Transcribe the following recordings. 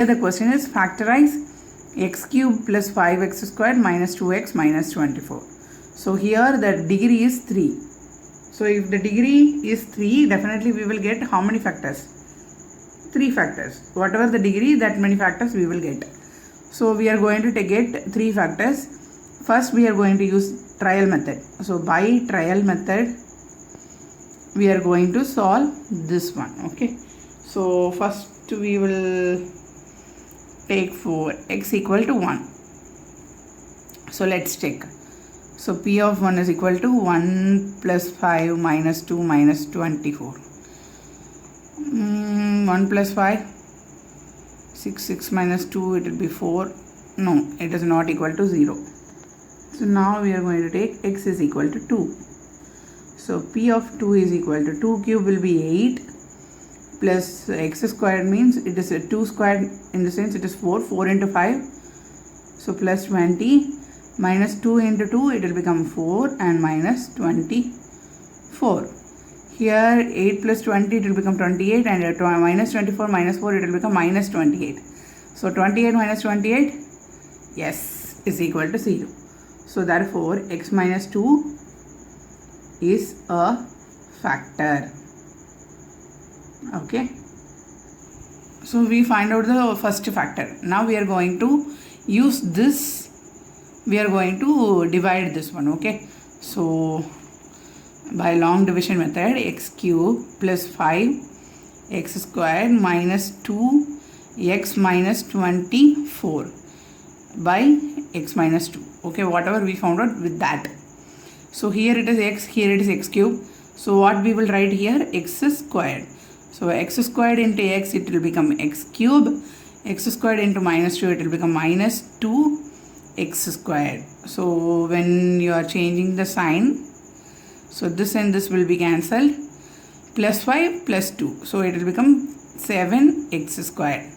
The question is factorize x cube plus 5x squared minus 2x minus 24. So here the degree is 3. So if the degree is 3, definitely we will get how many factors? 3 factors. Whatever the degree, that many factors we will get. So we are going to get 3 factors. First we are going to use trial method. So by trial method we are going to solve this one. Okay. So first we will take for x equal to 1. So let's check. So p of 1 is equal to 1 plus 5 minus 2 minus 24. 1 plus 5, 6 minus 2, it will be 4. No, it is not equal to 0. So now we are going to take x is equal to 2. So p of 2 is equal to 2 cube will be 8. Plus x squared means it is a 2 squared, in the sense it is 4 into 5, so plus 20 minus 2 into 2, it will become 4 and minus 24. Here 8 plus 20, it will become 28, and minus 24 minus 4, it will become minus 28. So 28 minus 28, yes, is equal to 0. So therefore x minus 2 is a factor. Okay, so we find out the first factor. Now we are going to use this, we are going to divide this one. Okay, so by long division method, x cube plus 5 x squared minus 2 x minus 24 by x minus 2. Okay, whatever we found out with that. So here it is x, here it is x cube. So what we will write here? X squared. So x squared into x, it will become x cube. X squared into minus 2, it will become minus 2x squared. So when you are changing the sign, so this and this will be cancelled. Plus 5 plus 2. So it will become 7x squared.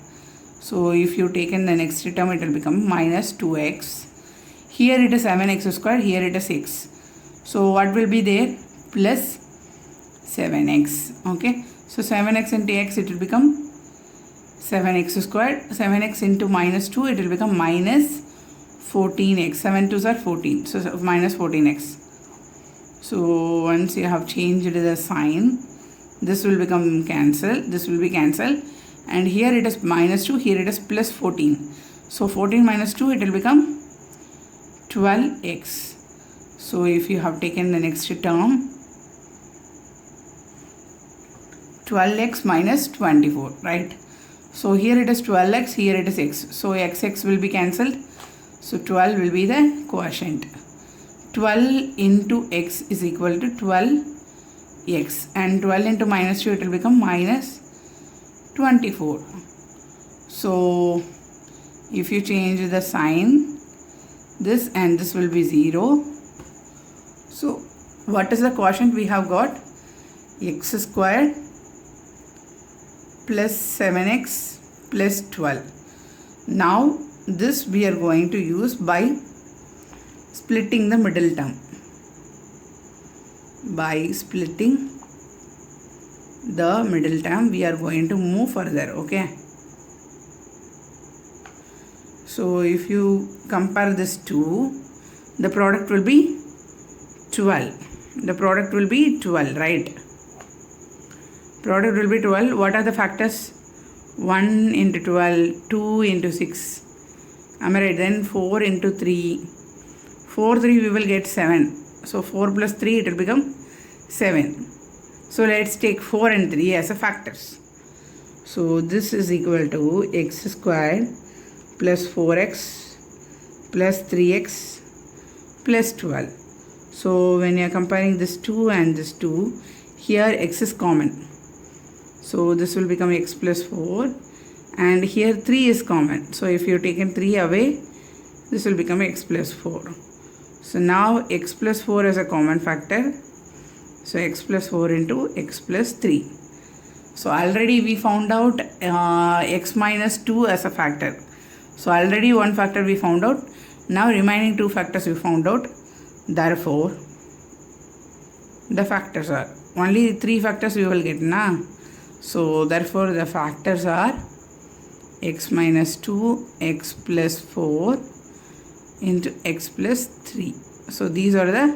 So if you take in the next term, it will become minus 2x. Here it is 7x squared, here it is x. So what will be there? Plus 7x. Okay. So 7x into x, it will become 7x squared. 7x into minus 2, it will become minus 14x. 7 2s are 14. So minus 14x. So once you have changed the sign, this will become cancelled. This will be cancelled. And here it is minus 2, here it is plus 14. So 14 minus 2, it will become 12x. So if you have taken the next term, 12x minus 24, right? So here it is 12x, here it is x. So x will be cancelled. So 12 will be the quotient. 12 into x is equal to 12x, and 12 into minus 2, it will become minus 24. So if you change the sign, this and this will be 0. So what is the quotient we have got? X squared plus 7x plus 12. Now this we are going to use by splitting the middle term. By splitting the middle term, we are going to move further. Okay. So if you compare this to, the product will be 12. The product will be 12, right? Product will be 12. What are the factors? 1 into 12, 2 into 6. Am I right? Then 4 into 3. 4, 3 we will get 7. So 4 plus 3, it will become 7. So let's take 4 and 3 as a factors. So this is equal to x squared plus 4x plus 3x plus 12. So when you are comparing this 2 and this 2, here x is common. So this will become x plus 4, and here 3 is common. So if you have taken 3 away, this will become x plus 4. So now x plus 4 is a common factor. So x plus 4 into x plus 3. So already we found out x minus 2 as a factor. So already one factor we found out. Now remaining 2 factors we found out. Therefore, the factors are only 3 factors we will get, na? So therefore the factors are x minus 2, x plus 4 into x plus 3. So these are the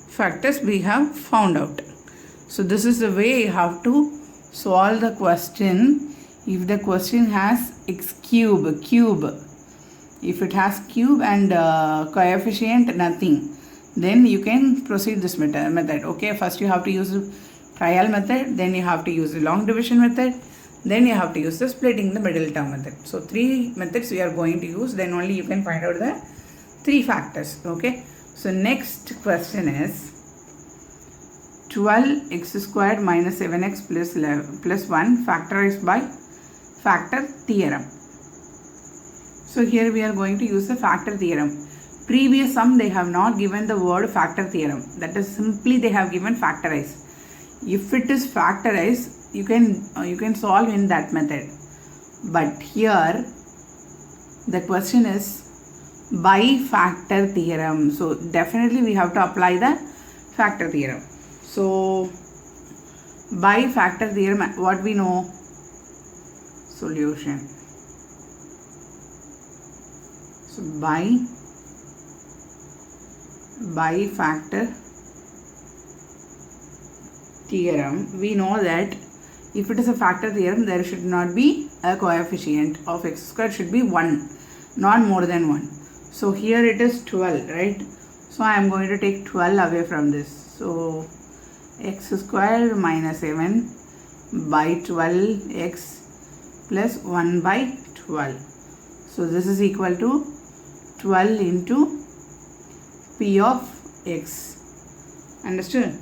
factors we have found out. So this is the way you have to solve the question. If the question has x cube, if it has cube and coefficient nothing, then you can proceed this method. Okay, first you have to use the trial method, then you have to use the long division method, then you have to use the splitting the middle term method. So 3 methods we are going to use, then only you can find out the 3 factors. Okay, so next question is 12x squared minus 7x plus 1 factorized by factor theorem. So here we are going to use the factor theorem. Previous sum they have not given the word factor theorem. That is simply they have given factorize. If it is factorized, you can solve in that method. But here the question is by factor theorem. So definitely we have to apply the factor theorem. So by factor theorem, what we know? Solution. So by factor theorem, we know that if it is a factor theorem, there should not be a coefficient of x squared, should be 1, not more than 1. So here it is 12, right? So I am going to take 12 away from this. So x squared minus 7 by 12x plus 1 by 12. So this is equal to 12 into p of x. Understood?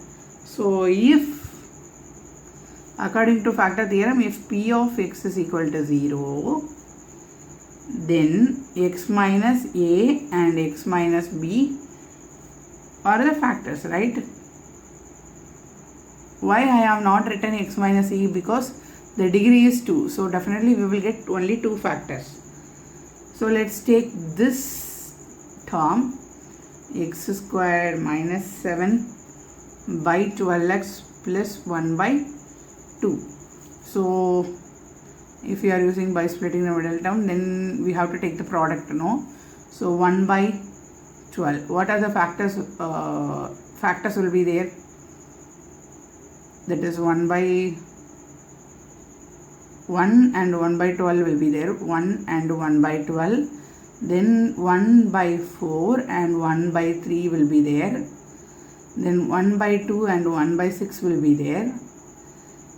So if according to factor theorem, if p of x is equal to 0, then x minus a and x minus b are the factors, right? Why I have not written x minus e? Because the degree is 2. So definitely we will get only 2 factors. So let's take this term, x squared minus 7 by 12x plus 1 by 2. So if you are using by splitting the middle term, then we have to take the product, no? So 1 by 12. What are the factors? Factors will be there. That is 1 by 1 and 1 by 12 will be there. 1 and 1 by 12. Then 1 by 4 and 1 by 3 will be there. Then 1 by 2 and 1 by 6 will be there.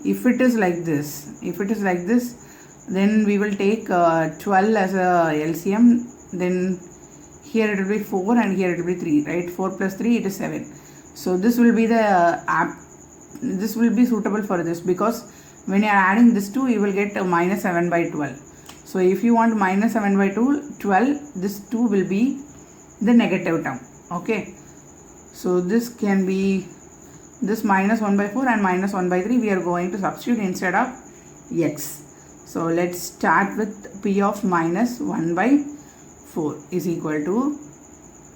If it is like this, then we will take 12 as a LCM. Then here it will be 4 and here it will be 3, right? 4 plus 3, it is 7. So this will be the this will be suitable for this, because when you are adding this 2, you will get a minus 7 by 12. So if you want minus 7 by 12, this 2 will be the negative term. Okay. So this can be this minus 1 by 4 and minus 1 by 3 we are going to substitute instead of x. So let's start with p of minus 1 by 4 is equal to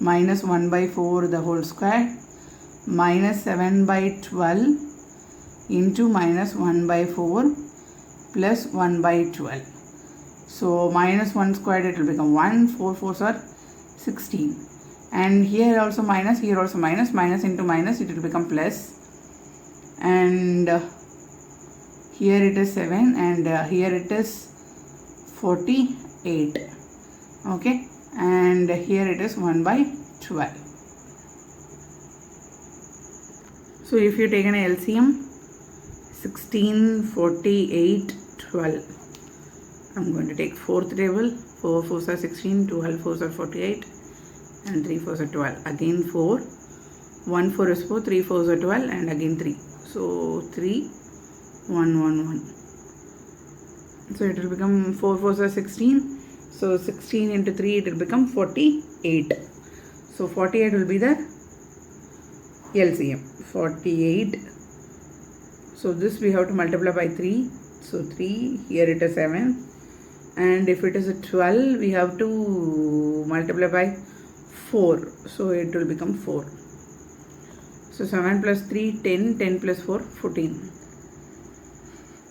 minus 1 by 4 the whole square minus 7 by 12 into minus 1 by 4 plus 1 by 12. So minus 1 squared, it will become 1, 4 4s are 16. And here also minus, here also minus, minus into minus, it will become plus. And here it is 7 and here it is 48. Okay. And here it is 1 by 12. So if you take an LCM, 16, 48, 12. I'm going to take 4th table. 4 4s are 16, 12 4s are 48 and 3 4s are 12. Again 4, 1 4 is 4, 3 4s are 12 and again 3. So 3, 1 1 1. So it will become 4 4s are 16. So 16 into 3 it will become 48. So 48 will be the LCM. 48. So this we have to multiply by 3. So 3, here it is 7. And if it is a 12, we have to multiply by 4. So it will become 4. So 7 plus 3, 10, 10 plus 4, 14.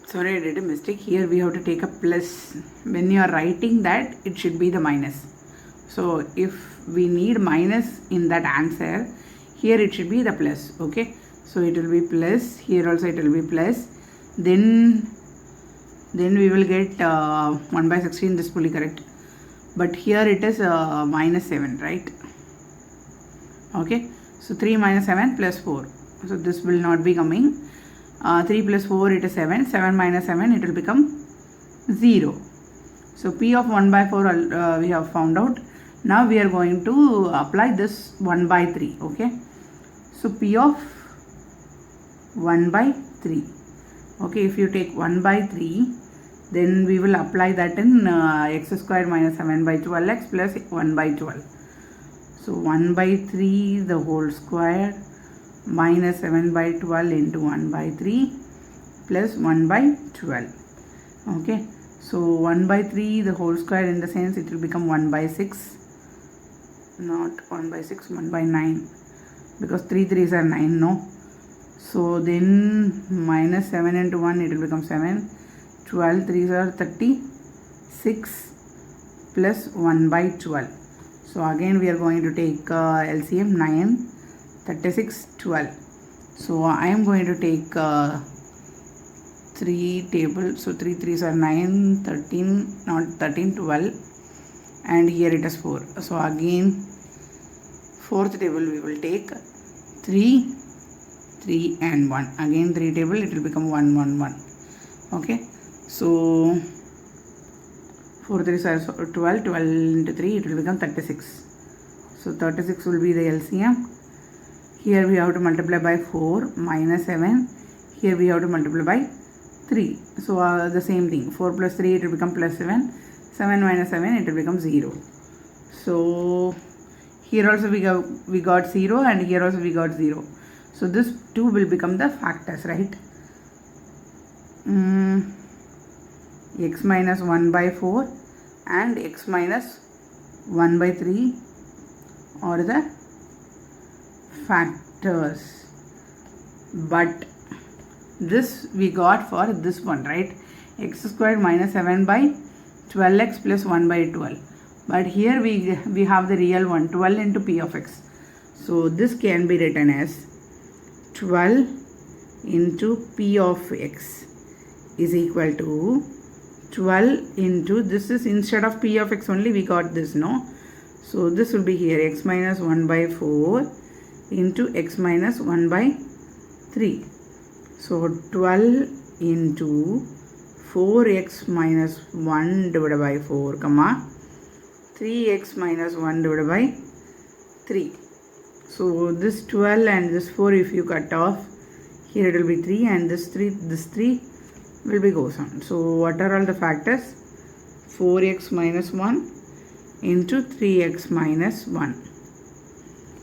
Sorry, I did a mistake. Here we have to take a plus. When you are writing that, it should be the minus. So if we need minus in that answer, here it should be the plus. Okay. So it will be plus. Here also it will be plus. Then we will get 1 by 16. This is fully correct. But here it is minus 7, right? Okay. So 3 minus 7 plus 4. So this will not be coming. 3 plus 4 it is 7. 7 minus 7 it will become 0. So P of 1 by 4 we have found out. Now we are going to apply this 1 by 3. Okay. So P of 1 by 3. Okay. If you take 1 by 3, then we will apply that in x squared minus 7 by 12x plus 1 by 12. So 1 by 3 the whole square minus 7 by 12 into 1 by 3 plus 1 by 12. Okay. So 1 by 3 the whole square, in the sense it will become 1 by 6. Not 1 by 6, 1 by 9. Because 3 3s are 9, no? So then minus 7 into 1 it will become 7. 12 3s are 36 plus 1 by 12. So again we are going to take LCM 9, 36, 12. So I am going to take 3 tables. So 3 3s are 9, 13, not 13, 12. And here it is 4. So again fourth table we will take 3, 3 and 1. Again 3 table, it will become 1, 1, 1. Okay. So 4 3s are 12, 12 into 3 it will become 36. So 36 will be the LCM. Here we have to multiply by 4 minus 7. Here we have to multiply by 3. So the same thing. 4 plus 3 it will become plus 7. 7 minus 7 it will become 0. So here also we got 0 and here also we got 0. So this 2 will become the factors, right? X minus 1 by 4 and x minus 1 by 3 are the factors. But this we got for this one, right? X squared minus 7 by 12x plus 1 by 12. But here we have the real one, 12 into P of x. So this can be written as 12 into P of x is equal to 12 into, this is instead of P of x only we got this, no? So this will be here x minus 1 by 4 into x minus 1 by 3. So 12 into 4x minus 1 divided by 4, comma 3x minus 1 divided by 3. So this 12 and this 4 if you cut off, here it will be 3 and this 3 will be goes on. So what are all the factors? 4x minus 1 into 3x minus 1.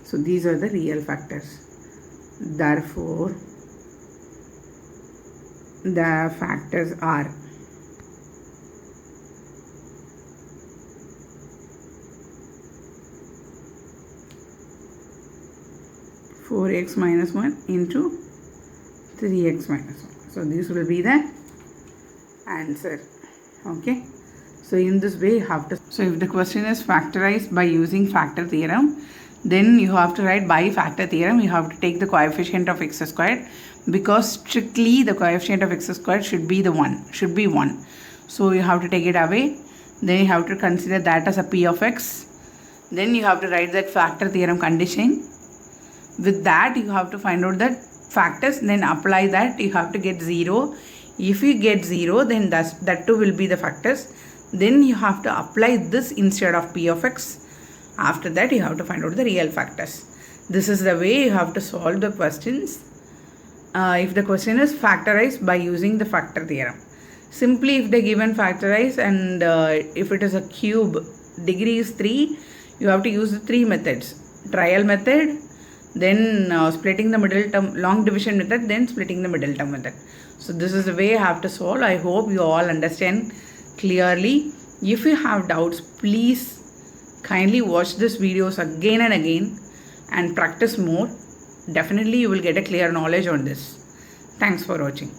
So these are the real factors. Therefore, the factors are 4x minus 1 into 3x minus 1. So this will be the answer. Okay. So in this way you have to. So if the question is factorized by using factor theorem, then you have to write by factor theorem. You have to take the coefficient of x squared, because strictly the coefficient of x squared should be 1. So you have to take it away. Then you have to consider that as a P of x. Then you have to write that factor theorem condition. With that you have to find out the factors, then apply that. You have to get 0. If you get 0, then that too will be the factors. Then you have to apply this instead of P of x. After that you have to find out the real factors. This is the way you have to solve the questions. If the question is factorized by using the factor theorem. Simply if they given factorize and if it is a cube, degree is 3, you have to use the 3 methods. Trial method, then splitting the middle term, long division method, then splitting the middle term method. So this is the way you have to solve. I hope you all understand clearly. If you have doubts, please kindly watch these videos again and again and practice more. Definitely you will get a clear knowledge on this. Thanks for watching.